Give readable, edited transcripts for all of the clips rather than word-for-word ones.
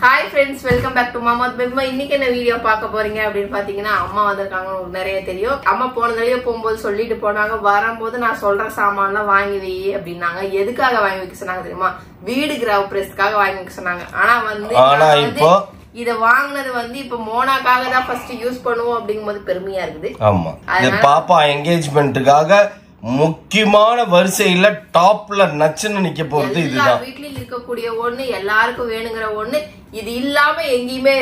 Hi friends, welcome back to Mama's Bimba. இன்னைக்கு என்ன video பார்க்க போறீங்க அப்படினு பாத்தீங்கன்னா அம்மா வந்திருக்காங்க. உங்களுக்கு நிறைய தெரியும். அம்மா போன தடவை போகும்போது சொல்லிட்டு போனாங்க, வரும்போது நான் சொல்ற சாமான்லாம் வாங்கி வை அப்படினாங்க. எதுக்காக வாங்கி வைக்க சொன்னாங்க தெரியுமா? வீடு கிரகப்பிரவேசத்துக்காக வாங்கி வைக்க சொன்னாங்க. ஆனா இப்போ இத வாங்குனது இப்ப மோனாக்காக தான் ஃபர்ஸ்ட் யூஸ் பண்ணுவோம் அப்படிங்கும்போது பெருமையா இருக்குது. ஆமா, இந்த பாப்பா என்கேஜ்மென்ட்டுக்காக முக்கியமான வரிசையில டாப்ல நச்சுன்னு நிக்க போறது இதுதான். வீட்ல இருக்கக்கூடிய ஒண்ணு, எல்லாருக்கும் வேணுங்கிற ஒண்ணு. இது இல்லாம எங்கேயுமே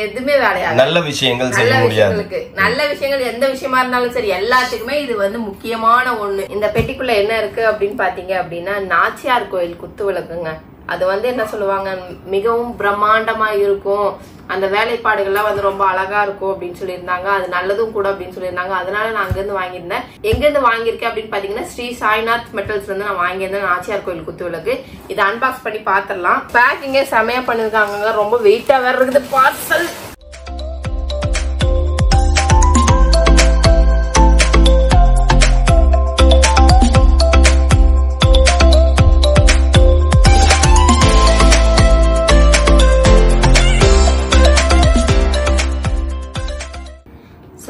எதுவுமே வேலையாது. நல்ல விஷயங்கள் செய்ய முடியாது. நல்ல விஷயங்கள் எந்த விஷயமா இருந்தாலும் சரி, எல்லாத்துக்குமே இது முக்கியமான ஒண்ணு. இந்த பெட்டிக்குள்ள என்ன இருக்கு அப்படின்னு பாத்தீங்க அப்படின்னா, நாச்சியார் கோயில் குத்து விளக்குங்க. அது என்ன சொல்லுவாங்க, மிகவும் பிரம்மாண்டமா இருக்கும், அந்த வேலைப்பாடுகள்லாம் ரொம்ப அழகா இருக்கும் அப்படின்னு சொல்லியிருந்தாங்க. அது நல்லதும் கூட அப்படின்னு சொல்லியிருந்தாங்க. அதனால நான் அங்கிருந்து வாங்கியிருந்தேன். எங்க இருந்து வாங்கியிருக்கேன் அப்படின்னு பாத்தீங்கன்னா, ஸ்ரீ சாய்நாத் மெட்டல்ஸ்ல இருந்து நான் வாங்கியிருந்தேன் நாச்சியார் கோயில் குத்து விளக்கு. இதை அன்பாக்ஸ் பண்ணி பாத்திரலாம். பேக்கிங்கே செமையா பண்ணிருக்காங்க, ரொம்ப வெயிட்டா வேற இருக்குது பார்சல்.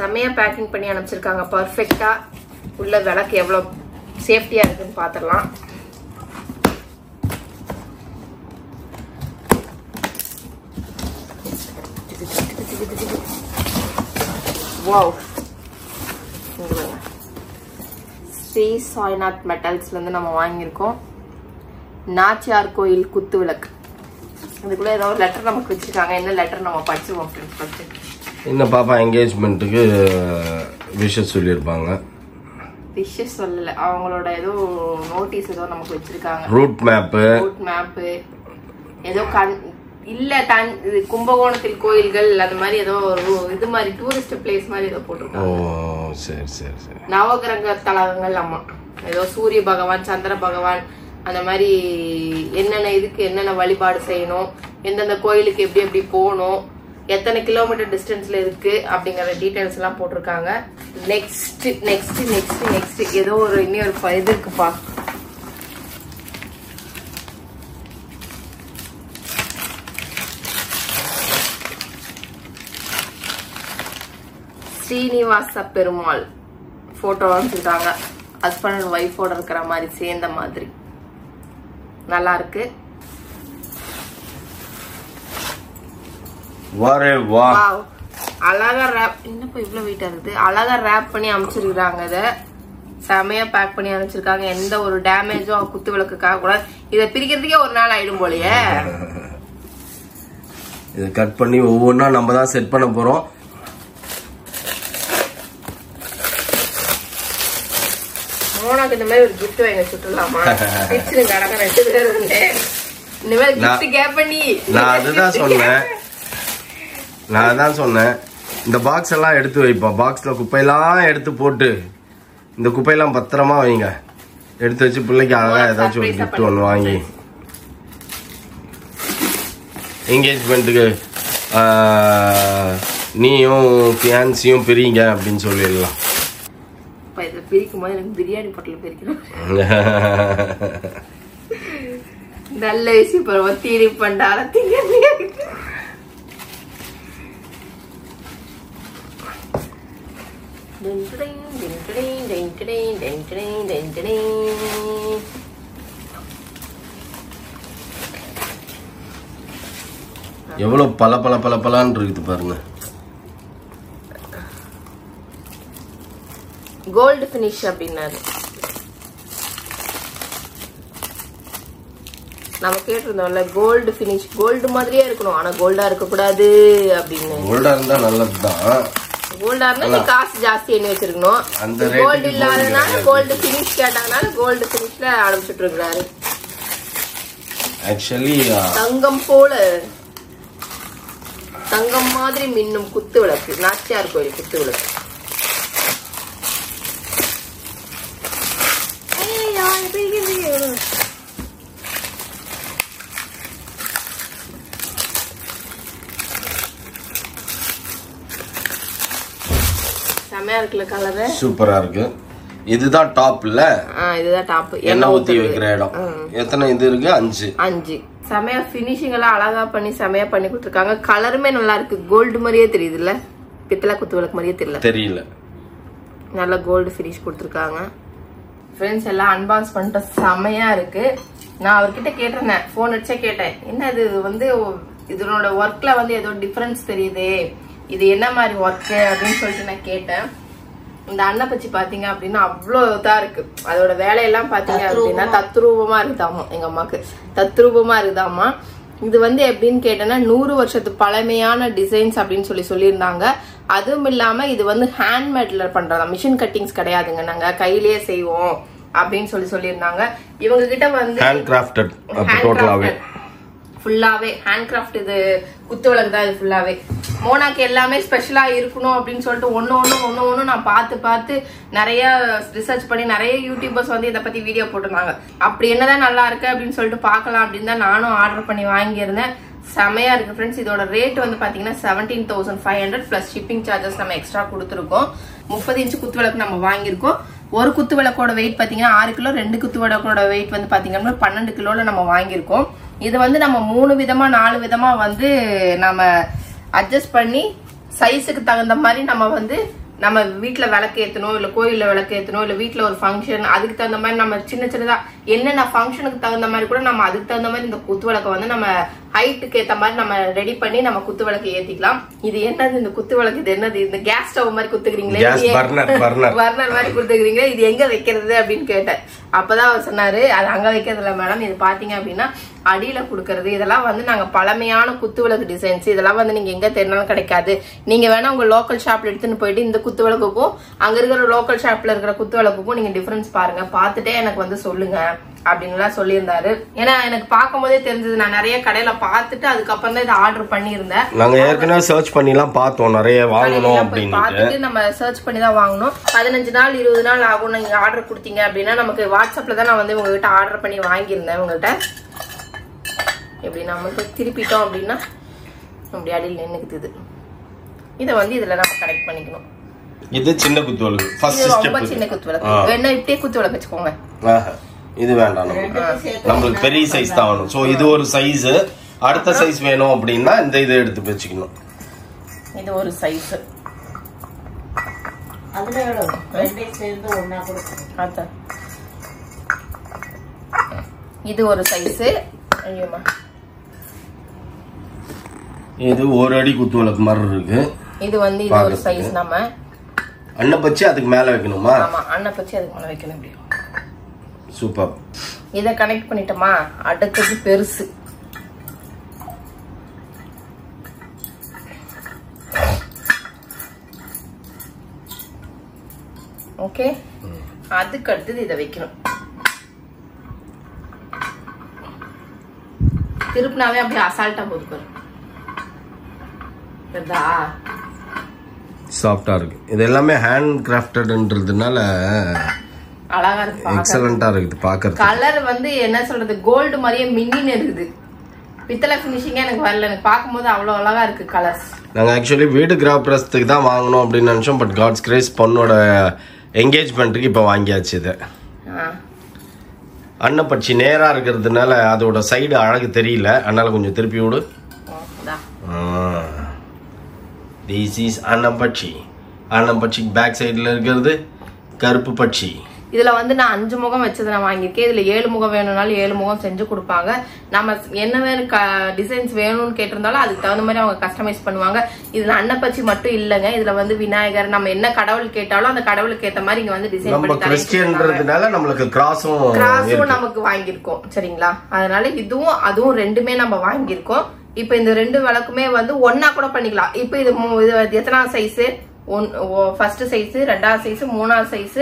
செமையா பேக்கிங் பண்ணி அனுப்பிச்சிருக்காங்க, பர்ஃபெக்டா. உள்ள விளக்கு எவ்வளவு சேஃப்டியா இருக்குன்னு பாத்திரலாம். வாவ், ஸ்ரீ சாய்நாத் மெட்டல்ஸ்ல இருந்து நம்ம வாங்கியிருக்கோம் நாச்சியார் கோயில் குத்து விளக்கு. அதுக்குள்ள ஏதோ ஒரு லெட்டர் நமக்கு வச்சிருக்காங்க. என்ன லெட்டர் நம்ம படிச்சிருவோம் ஃப்ரெண்ட்ஸ். இந்த பாப்பா என்கேஜ்மென்ட்டுக்கு விஷஸ் சொல்லியிருப்பாங்க. விஷஸ் சொல்லல, அவங்களோட ஏதோ நோட்டீஸ் ஏதோ நமக்கு வச்சிருக்காங்க. ரூட் மேப் ஏதோ இல்ல கும்பகோணத்தில் கோயில்கள் அந்த மாதிரி ஏதோ இது மாதிரி டூரிஸ்ட் பிளேஸ் மாதிரி ஏதோ போட்டிருக்காங்க. ஓ சரி சரி சரி. நவகிரக தலங்கள். அம்மா ஏதோ சூரிய பகவான், சந்திர பகவான், அந்த மாதிரி என்னென்ன இதுக்கு என்னென்ன வழிபாடு செய்யணும், எந்தெந்த கோயிலுக்கு எப்படி எப்படி போகணும், எத்தனை கிலோமீட்டர் டிஸ்டன்ஸ்ல இருக்கு அப்படிங்கிற டீடைல்ஸ் எல்லாம் போட்டிருக்காங்க. நெக்ஸ்ட் நெக்ஸ்ட் நெக்ஸ்ட் நெக்ஸ்ட் ஏதோ ஒரு இன்னொரு இது இருக்குப்பா. ஸ்ரீனிவாச பெருமாள் போட்டோ வச்சுருக்காங்க. ஹஸ்பண்ட் அண்ட் ஒய்ஃபோட இருக்கிற மாதிரி, சேர்ந்த மாதிரி நல்லா இருக்கு. அழகா ரேப், என்னப்பா இவ்வளவு வெயிட்டா இருக்குது. அழகா ரேப் பண்ணி அமைச்சிருக்காங்க. இத செமையா பேக் பண்ணி அமைச்சிருக்காங்க. எந்த ஒரு டேமேஜும் குத்து விளக்குக்காக கூட. இதை பிரிக்கிறதுக்கே ஒரு நாள் ஆயிடும் போலயே. இதை கட் பண்ணி ஒவ்வொன்னா நம்ம தான் செட் பண்ண போறோம். மோனாக்கு இந்த மாதிரி ஒரு கிஃப்ட் வாங்க சுட்டலாமா? இனிமேல் கிஃப்ட் கேப் பண்ணி நான் அதான் சொன்னேன், இந்த பாக்ஸ் எல்லாம் எடுத்து வைப்போம். பாக்ஸ்ல குப்பையெல்லாம் எடுத்து போட்டு, இந்த குப்பையெல்லாம் பத்திரமா வைங்க. எடுத்து வச்சு பிள்ளைக்கு அழகா ஏதாச்சும் ஒரு கிஃப்ட் ஒன்று வாங்கி, என்கேஜ்மெண்ட்டுக்கு நீயும் ஃபியான்சியும் பிரிங்க அப்படின்னு சொல்லிடலாம். பிரிக்கும் போது எனக்கு பிரியாணி பொட்டல் பிரிக்கணும். நல்ல விஷயம். தீனி பண்டாரத்தீங்க எவ்வளவு பல இருக்குது பாருங்க. கோல்டு பினிஷ் அப்படின்னாரு. நம்ம கேட்டிருந்தோம்ல, கோல்டு பினிஷ், கோல்டு மாதிரியே இருக்கணும், ஆனா கோல்டா இருக்க கூடாது அப்படின்னு. கோல்டா இருந்தா நல்லதுதான். கோல்டா இருந்தா காசு ஜாஸ்தி என்ன வச்சிருக்கணும். கோல்டு இல்லாதனால கோல்டு பினிஷ் கேட்டாங்கனால கோல்டு பினிஷ்ல ஆரம்பிச்சுட்டு இருக்காரு. ஆக்சுவலி தங்கம் போல, தங்கம் மாதிரி மின்னும் குத்து விளக்கு, நாச்சியார் கோயில் குத்து விளக்கு. செமையா இருக்குல்ல கலர், சூப்பரா இருக்கு. இதுதான் டாப் இல்ல? இதுதான் டாப். எண்ணெய் ஊத்தி வைக்கிற இடம். எத்தனை இது இருக்கு? 5. செமையா பினிஷிங் எல்லாம் அழகா பண்ணி செமையா பண்ணி கொடுத்துருக்காங்க. கலருமே நல்லா இருக்கு, கோல்டு மாதிரியே தெரியுது இல்ல, பித்தளை குத்து விளக்கு மாதிரியே தெரியல. நல்ல கோல்டு பினிஷ் கொடுத்துருக்காங்க. ஃப்ரெண்ட்ஸ் எல்லாம் அன்பாக்ஸ் பண்ணிட்டு செமையா இருக்கு. நான் அவர்கிட்ட கேட்டிருந்தேன், போன் அடிச்சே கேட்டேன், என்ன இது வந்து இதனோட ஒர்க்ல வந்து ஏதோ டிஃபரன்ஸ் தெரியுது, இது என்ன மாதிரி ஒர்க் அப்படின்னு சொல்லிட்டு நான் கேட்டேன். இந்த அன்னப்பச்சி பாத்தீங்க அப்படின்னா அவ்வளவு இதா இருக்கு. அதோட வேலையெல்லாம் பாத்தீங்க அப்படின்னா தத்ரூபமா இருக்குதாமா, எங்க அம்மாக்கு தத்ரூபமா இருக்குதாமா. இது வந்து எப்படின்னு கேட்டேன்னா 100 வருஷத்து பழமையான டிசைன்ஸ் அப்படின்னு சொல்லியிருந்தாங்க. அதுவும் இல்லாம இது வந்து ஹேண்ட்மேட்ல பண்றதா, மிஷின் கட்டிங்ஸ் கிடையாதுங்க, நாங்க கையிலேயே செய்வோம் அப்படின்னு சொல்லியிருந்தாங்க. இவங்க கிட்ட வந்து ஃபுல்லாவே ஹேண்ட் கிராஃப்ட், இது குத்து விளக்கு தான். இது ஃபுல்லாவே மோனாக்கு எல்லாமே ஸ்பெஷலா இருக்கணும் அப்படின்னு சொல்லிட்டு ஒன்னு நான் பார்த்து நிறைய ரிசர்ச் பண்ணி நிறைய யூடியூபர்ஸ் வந்து இதை பத்தி வீடியோ போட்டிருந்தாங்க. அப்படி என்னதான் நல்லா இருக்கு அப்படின்னு சொல்லிட்டு பார்க்கலாம் அப்படின்னு தான் நானும் ஆர்டர் பண்ணி வாங்கியிருந்தேன். செமையா இருக்கு ஃப்ரெண்ட்ஸ். இதோட ரேட் வந்து பாத்தீங்கன்னா 17,500 பிளஸ் ஷிப்பிங் சார்ஜஸ் நம்ம எக்ஸ்ட்ரா கொடுத்துருக்கோம். 30 இன்ச்சு குத்து விளக்கு நம்ம வாங்கியிருக்கோம். ஒரு குத்து விளக்கோட வெயிட் பாத்தீங்கன்னா 6 கிலோ, 2 குத்து விளக்கோட வெயிட் வந்து பாத்தீங்கன்னா 12 கிலோல நம்ம வாங்கியிருக்கோம். இது வந்து நம்ம 3 விதமா 4 விதமா வந்து நம்ம அட்ஜஸ்ட் பண்ணி சைஸுக்கு தகுந்த மாதிரி நம்ம வந்து நம்ம வீட்டுல விளக்கு ஏத்தணும், இல்ல கோயில்ல விளக்கு ஏத்தணும், இல்ல வீட்டுல ஒரு ஃபங்க்ஷன், அதுக்கு தகுந்த மாதிரி நம்ம சின்னதா என்னென்ன ஃபங்க்ஷனுக்கு தகுந்த மாதிரி கூட நம்ம அதுக்கு தகுந்த மாதிரி இந்த குத்து விளக்கை வந்து நம்ம ஹைட்டுக்கு ஏத்த மாதிரி நம்ம ரெடி பண்ணி நம்ம குத்து விளக்கு ஏத்திக்கலாம். இது என்னது இந்த குத்து விளக்கு, இது என்னது இந்த கேஸ் ஸ்டவ் மாதிரி குத்துக்கிறீங்களே, பர்னர் மாதிரி குத்துக்கிறீங்களே, இது எங்க வைக்கிறது அப்படின்னு கேட்டேன். அப்பதான் அவர் சொன்னாரு, அது அங்க வைக்கிறது இல்ல மேடம், இது பாத்தீங்க அப்படின்னா அடியில குடுக்கறது. இதெல்லாம் வந்து நாங்க பழமையான குத்து விளக்கு டிசைன்ஸ், இதெல்லாம் வந்து நீங்க எங்க தேடினாலும் கிடைக்காது. நீங்க வேணா உங்க லோக்கல் ஷாப்ல எடுத்துன்னு போயிட்டு இந்த குத்து விளக்குக்கும் அங்க இருக்கிற லோக்கல் ஷாப்ல இருக்கிற குத்து விளக்குக்கும் நீங்க டிஃபரன்ஸ் பாருங்க, பாத்துட்டே எனக்கு வந்து சொல்லுங்க அப்படின்னு சொல்லியிருந்தாரு. ஏன்னா எனக்கு பார்க்கும் போதே தெரிஞ்சது, நான் நிறைய கடையில பார்த்துட்டு அதுக்கப்புறம் தான் இதை ஆர்டர் பண்ணியிருந்தேன். நாங்க ஏற்கனவே சர்ச் பண்ணி எல்லாம் பார்த்தோம், நிறைய வாங்கணும் அப்படின்னு பார்த்துட்டு நம்ம சர்ச் பண்ணி தான் வாங்கணும். 15 நாள் 20 நாள் ஆகும். நீங்க ஆர்டர் கொடுத்தீங்க அப்படின்னா நமக்கு வாட்ஸ்அப்ல தான் நான் வந்து உங்ககிட்ட ஆர்டர் பண்ணி வாங்கியிருந்தேன். உங்ககிட்ட எப்படி நமக்கு திருப்பிட்டோம் அப்படின்னா அப்படி அடியில் நின்னுக்குது. இதை வந்து இதுல நம்ம கனெக்ட் பண்ணிக்கணும். இது சின்ன குத்து விளக்கு, ஃபர்ஸ்ட் ஸ்டெப். ரொம்ப சின்ன குத்து விளக்கு வேணா இப்படியே குத்து விளக்கு வச்சுக்கோங்க. இது வேண்டாம், நம்மளுக்கு பெரிய சைஸ் தான் வேணும். சோ இது ஒரு சைஸ், அடுத்த சைஸ் வேணும் அப்படின்னா இந்த இதை எடுத்து வச்சுக்கணும். இது ஒரு சைஸ், இது ஒரு சைஸ். ஐயோமா, இது ஒரு அடி குத்து விளக்கு மாதிரி இருக்கு. இது வந்து இது ஒரு சைஸ். நம்ம அன்னப்பச்சி அதுக்கு மேல வைக்கணுமா? ஆமா, அன்னப்பச்சி அதுக்கு மேல வைக்கணும். இப்படி சூப்பர். இத கனெக்ட் பண்ணிட்டோமா, அடுத்தது பெருசு. ஓகே, அதுக்கு அடுத்தது இதை வைக்கணும். திருப்பினாவே அப்படியே அசால்ட்டா போது, சாஃப்டா இருக்கு. இது எல்லாமே ஹேண்ட் கிராஃப்டட்ன்றதுனால அழகா இருக்கு, எக்ஸலென்ட்டா இருக்குது பாக்குறது. கலர் வந்து என்ன சொல்றது, கோல்டு மாதிரியே மின்னின்னு இருக்குது. பித்தளை ஃபினிஷிங்கே எனக்கு வரல, எனக்கு பார்க்கும்போது அவ்வளவு அழகா இருக்கு கலர்ஸ். நாங்க ஆக்சுவலி வீடு கிராஃப்டர்ஸ்க்கு தான் வாங்கணும் அப்படின்னு நினைச்சோம். பட் காட்ஸ் கிரேஸ் பொண்ணோட என்கேஜ்மெண்ட்டுக்கு இப்ப வாங்கியாச்சு. இது அன்னப்பச்சி நேரா இருக்கிறதுனால அதோட சைடு அழகு தெரியல, அதனால கொஞ்சம் திருப்பி விடு. This is அன்னப்பச்சி. அன்னப்பச்சி பேக் சைடுல இருக்கிறது கருப்பு பட்சி. இதுல வந்து நான் 5 முகம் வச்சது நான் வாங்கியிருக்கேன். இதுல 7 முகம் வேணும்னாலும் 7 முகம் செஞ்சு கொடுப்பாங்க. நம்ம என்ன வேணும் டிசைன்ஸ் வேணும்னு கேட்டிருந்தாலும் அதுக்கு தகுந்த மாதிரி அவங்க கஸ்டமைஸ் பண்ணுவாங்க. இதுல அன்னப்பச்சி மட்டும் இல்லங்க, இதுல வந்து விநாயகர், நம்ம என்ன கடவுள் கேட்டாலும் அந்த கடவுளுக்கு ஏத்த மாதிரி இங்க வந்து டிசைன் பண்ணி தராங்க. கிறிஸ்டியன்றதுனால நமக்கு கிராஸும் நமக்கு வாங்கியிருக்கோம். சரிங்களா, அதனால இதுவும் அதுவும் ரெண்டுமே நம்ம வாங்கியிருக்கோம். இப்ப இந்த 2 விளக்குமே வந்து ஒன்னா கூட பண்ணிக்கலாம். இப்ப இது எத்தனாவது சைஸ், ஃபர்ஸ்ட் சைஸ், 2வது சைஸ், 3வது சைஸ்,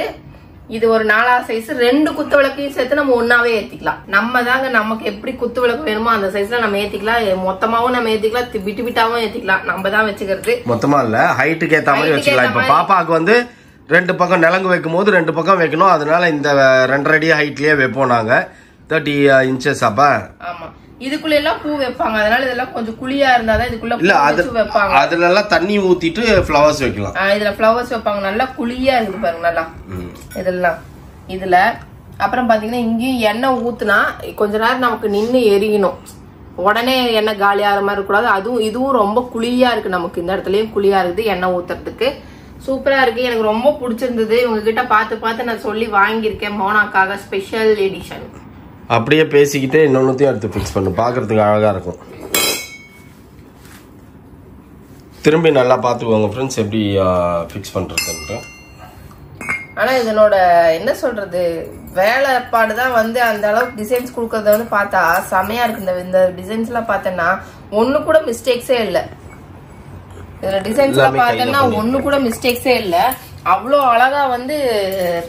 இது ஒரு 4வது சைஸ். 2 குத்து விளக்கையும் சேர்த்து நம்ம ஒன்னாவே ஏத்திக்கலாம். நம்ம தாங்க நமக்கு எப்படி குத்து விளக்கு வேணுமோ அந்த சைஸ்ல நம்ம ஏத்திக்கலாம். மொத்தமாவும் நம்ம ஏத்திக்கலாம், பிட்டு பிட்டாவும் ஏத்திக்கலாம். நம்ம தான் வச்சுக்கிறது. மொத்தமா இல்ல, ஹைட்டுக்கு ஏத்த மாதிரி வச்சுக்கலாம். இப்ப பாப்பாக்கு வந்து 2 பக்கம் நிலங்கு வைக்கும் போது 2 பக்கம் வைக்கணும். அதனால இந்த 2.5 அடி ஹைட்லயே வைப்போம் நாங்க. 30 inches. அப்ப ஆமா, இதுக்குள்ள எல்லாம் பூ வைப்பாங்க. அதனால இதெல்லாம் கொஞ்சம் குழியா இருந்தாதான் இதுக்குள்ள பூ வைப்பாங்க. அதுல எல்லாம் தண்ணி ஊத்திட்டு ஃப்ளவர்ஸ் வைக்கலாம். இதுல ஃப்ளவர்ஸ் வைப்பாங்க. நல்லா குழியா இருக்கு பாருங்க நல்லா இதெல்லாம். இதுல அப்புறம் பாத்தீங்கன்னா இங்கேயும் எண்ணெய் ஊத்துனா கொஞ்ச நேரம் நமக்கு நின்னு எரியணும். உடனே எண்ணெய் காலி ஆகிற மாதிரி இருக்கக்கூடாது. அதுவும் இதுவும் ரொம்ப குழியா இருக்கு, நமக்கு இந்த இடத்துலயும் குழியா இருக்குது எண்ணெய் ஊத்துறதுக்கு. சூப்பரா இருக்கு, எனக்கு ரொம்ப பிடிச்சிருந்தது. உங்ககிட்ட பார்த்து நான் சொல்லி வாங்கியிருக்கேன் மோனாக்காக ஸ்பெஷல் எடிஷன். அப்படியே பேசிக்கிட்டே இன்னொன்னுத்தையும் எடுத்து ஃபிக்ஸ் பண்ணு, பாக்குறதுக்கு அழகா இருக்கும். திரும்பி நல்லா பார்த்துக்கோங்க ஃப்ரெண்ட்ஸ் எப்படி ஃபிக்ஸ் பண்றதுன்ட்டு. ஆனா இதனோட என்ன சொல்றது வேலைப்பாடு தான் வந்து அந்த அளவுக்கு டிசைன்ஸ் கொடுக்கறத வந்து பார்த்தா செமையா இருக்கு. இந்த டிசைன்ஸ் எல்லாம் பார்த்தேன்னா ஒண்ணு கூட மிஸ்டேக்ஸே இல்ல. இதுல டிசைன்ஸ் எல்லாம் பார்த்தேன்னா ஒண்ணு கூட மிஸ்டேக்ஸே இல்ல. அவ்வளோ அழகா வந்து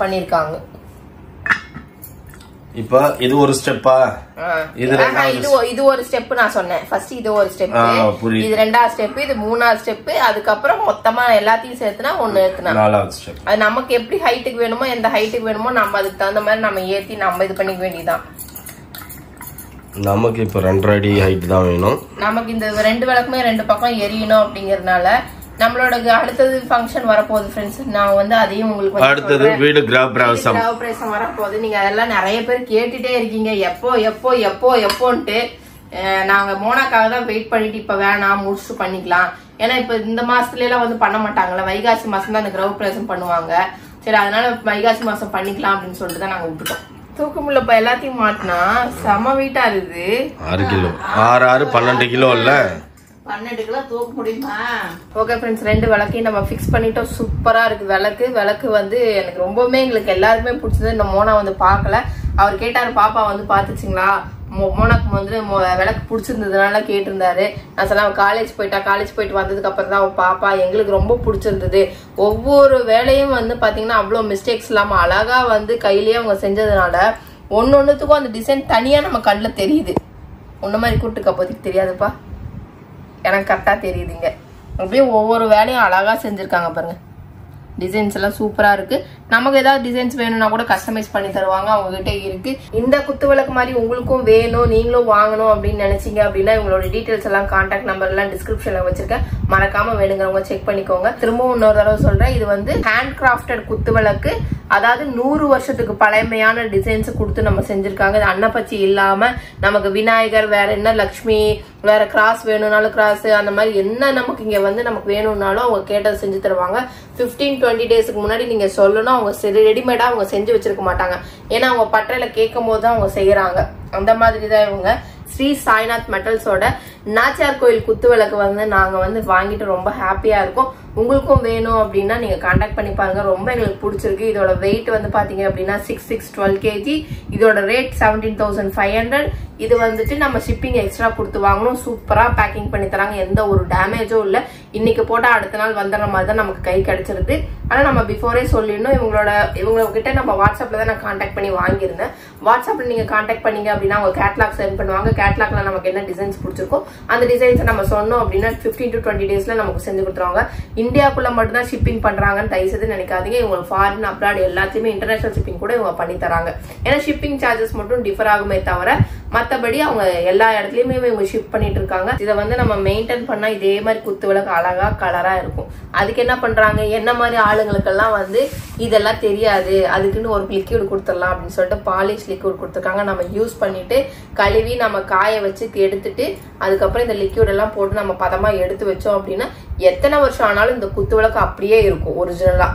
பண்ணிருக்காங்க. இப்ப இது ஒரு ஸ்டெப்பா, இது ஒரு ஸ்டெப் நான் சொன்னேன். ஃபர்ஸ்ட் இது ஒரு ஸ்டெப், இது ரெண்டாவது ஸ்டெப், இது மூணாவது ஸ்டெப், அதுக்கப்புறம் மொத்தமா எல்லாத்தையும் சேர்த்துனா ஒண்ணு ஏத்துனா நாலாவது ஸ்டெப். அது நமக்கு எப்படி ஹைட்டுக்கு வேணுமோ எந்த ஹைட்டுக்கு வேணுமோ நம்ம அதுக்கு தகுந்த மாதிரி நம்ம ஏத்தி நம்ம இது பண்ணிக்க வேண்டியதான். நமக்கு இப்ப 2.5 அடி ஹைட் தான் வேணும். நமக்கு இந்த 2 விளக்குமே 2 பக்கம் எரியணும் அப்படிங்கறதுனால நம்மளோட அடுத்தது ஃபங்க்ஷன் வரப்போகுது ஃப்ரெண்ட்ஸ். நான் வந்து அதையும் உங்களுக்கு அடுத்தது வீடு கிரகப்பிரவேசம் வரப்போகுது. நீங்க அதெல்லாம் நிறைய பேர் கேட்டுட்டே இருக்கீங்க எப்போ எப்போ எப்போ எப்போன்ட்டு. நாங்க மோனாக்காக தான் வெயிட் பண்ணிட்டு இப்ப வேணாம் முடிச்சு பண்ணிக்கலாம். ஏன்னா இப்ப இந்த மாசத்துல எல்லாம் வந்து பண்ண மாட்டாங்கல்ல, வைகாசி மாசம் தான் அந்த கிரகப்பிரவேசம் பண்ணுவாங்க. சரி அதனால வைகாசி மாசம் பண்ணிக்கலாம் அப்படின்னு சொல்லிட்டு தான் நாங்க விட்டுட்டோம். தூக்கமுள்ள இப்ப எல்லாத்தையும் மாட்டினா செம வெயிட்டா இருக்குது. 6 கிலோ 6 12 கிலோ இல்ல 12 கிலோ தூக்க முடியுமா? ஓகே ஃப்ரெண்ட்ஸ், 2 விளக்கையும் நம்ம ஃபிக்ஸ் பண்ணிட்டோம். சூப்பரா இருக்கு விளக்கு வந்து எனக்கு ரொம்பவுமே எங்களுக்கு எல்லாருக்குமே பிடிச்சது. இந்த மோனா வந்து பார்க்கல, அவர் கேட்டாரு பாப்பா வந்து பாத்துச்சிங்களா, மோனாக்கு வந்து விளக்கு பிடிச்சிருந்ததுனால கேட்டிருந்தாரு. நான் சொன்ன காலேஜ் போயிட்டு வந்ததுக்கு அப்புறம் தான் பாப்பா எங்களுக்கு ரொம்ப பிடிச்சிருந்தது. ஒவ்வொரு வேலையும் வந்து பாத்தீங்கன்னா அவ்வளவு மிஸ்டேக்ஸ் இல்லாம அழகா வந்து கையிலேயே அவங்க செஞ்சதுனால ஒன்னொன்னுத்துக்கும் அந்த டிசைன் தனியா நம்ம கண்ணுல தெரியுது. ஒன்ன மாதிரி கூட்டுக்க போதுக்கு தெரியாதுப்பா, எனக்கு கரெக்டா தெரியுதுங்க. அப்படியே ஒவ்வொரு வேலையும் அழகா செஞ்சிருக்காங்க பாருங்க. டிசைன்ஸ் எல்லாம் சூப்பரா இருக்கு. நமக்கு ஏதாவது டிசைன்ஸ் வேணும்னா கூட கஸ்டமைஸ் பண்ணி தருவாங்க, அவங்க கிட்ட இருக்கு. இந்த குத்து விளக்கு மாதிரி உங்களுக்கும் வேணும், நீங்களும் வாங்கணும் அப்படின்னு நினைச்சீங்க அப்படின்னா இவங்களோட டீடைல்ஸ் எல்லாம் கான்டாக்ட் நம்பர் எல்லாம் டிஸ்கிரிப்ஷன்ல வச்சிருக்கேன், மறக்காம வேணுங்கிறவங்க செக் பண்ணிக்கோங்க. திரும்பவும் இன்னொரு தடவை சொல்றேன், இது வந்து ஹேண்ட் கிராஃப்டட் குத்து விளக்கு, அதாவது 100 வருஷத்துக்கு பழமையான டிசைன்ஸ் கொடுத்து நம்ம செஞ்சிருக்காங்க. இது அன்னப்பச்சி இல்லாம நமக்கு விநாயகர், வேற என்ன லட்சுமி, வேற கிராஸ் வேணும்னாலும் கிராஸ், அந்த மாதிரி என்ன நமக்கு இங்க வந்து நமக்கு வேணும்னாலும் அவங்க கேட்டதை செஞ்சு தருவாங்க. 15-20 டேஸ்க்கு முன்னாடி நீங்க சொல்லணும், அவங்க ரெடிமேடா அவங்க செஞ்சு வச்சிருக்க மாட்டாங்க. ஏன்னா அவங்க பட்டறையில கேட்கும் போது தான் அவங்க செய்யறாங்க. அந்த மாதிரி தான் இவங்க. ஸ்ரீ சாய்நாத் மெட்டல்ஸோட நாச்சியார் கோயில் குத்து விளக்கு வந்து நாங்க வந்து வாங்கிட்டு ரொம்ப ஹாப்பியா இருக்கோம். உங்களுக்கும் வேணும் அப்படின்னா நீங்க கான்டாக்ட் பண்ணி பாருங்க, ரொம்ப எங்களுக்கு பிடிச்சிருக்கு. இதோட வெயிட் வந்து பாத்தீங்க அப்படின்னா 612 kg. இதோட ரேட் 17,500. இது வந்துட்டு நம்ம ஷிப்பிங் எக்ஸ்ட்ரா கொடுத்து வாங்கணும். சூப்பரா பேக்கிங் பண்ணி தராங்க, எந்த ஒரு டேமேஜும் இல்ல. இன்னைக்கு போட்டா அடுத்த நாள் வந்துடுற மாதிரி தான் நமக்கு கை கிடைச்சிருக்கு. ஆனா நம்ம பிஃபோரே சொல்லிடணும், இவங்க கிட்ட நம்ம வாட்ஸ்அப்ல தான் நான் கான்டாக்ட் பண்ணி வாங்கியிருந்தேன். வாட்ஸ்அப்ல நீங்க கான்டாக்ட் பண்ணீங்க அப்படின்னா அவங்க கேட்லாக் சென்ட் பண்ணுவாங்க. கேட்லாக்ல நமக்கு என்ன டிசைன்ஸ் பிடிச்சிருக்கோ அந்த டிசைன்ஸ் நம்ம சொன்னோம் அப்படின்னா 15-20 டேஸ்ல நமக்கு செஞ்சு கொடுத்துருவாங்க. இந்தியாக்குள்ள மட்டும் தான் ஷிப்பிங் பண்றாங்கன்னு தயவுசெய்து நினைக்காதீங்க. இவங்க ஃபாரின் அப்ராட் எல்லாத்தையுமே இன்டர்நேஷனல் ஷிப்பிங் கூட இவங்க பண்ணி தராங்க. ஏன்னா ஷிப்பிங் சார்ஜஸ் மட்டும் டிஃபர் ஆகுமே தவிர மத்தபடி அவங்க எல்லா இடத்துலயுமே இவங்க ஷிப் பண்ணிட்டு இருக்காங்க. இதை வந்து நம்ம மெயின்டைன் பண்ணா இதே மாதிரி குத்து விளக்கு அழகா கலரா இருக்கும். அதுக்கு என்ன பண்றாங்க, என்ன மாதிரி ஆளுங்களுக்கெல்லாம் வந்து இதெல்லாம் தெரியாது, அதுக்குன்னு ஒரு லிக்விட் கொடுத்துடலாம் அப்படின்னு சொல்லிட்டு பாலிஷ் லிக்விட் கொடுத்துருக்காங்க. நம்ம யூஸ் பண்ணிட்டு கழுவி நம்ம காய வச்சு எடுத்துட்டு அதுக்கப்புறம் இந்த லிக்விட் எல்லாம் போட்டு நம்ம பதமா எடுத்து வச்சோம் அப்படின்னா எத்தனை வருஷம் ஆனாலும் இந்த குத்து விளக்கு அப்படியே இருக்கும். ஒரிஜினலா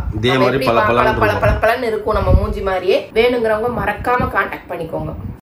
பல பல பலன்னு இருக்கும் நம்ம மூஞ்சி மாதிரியே. வேணுங்கிறவங்க மறக்காம கான்டாக்ட் பண்ணிக்கோங்க.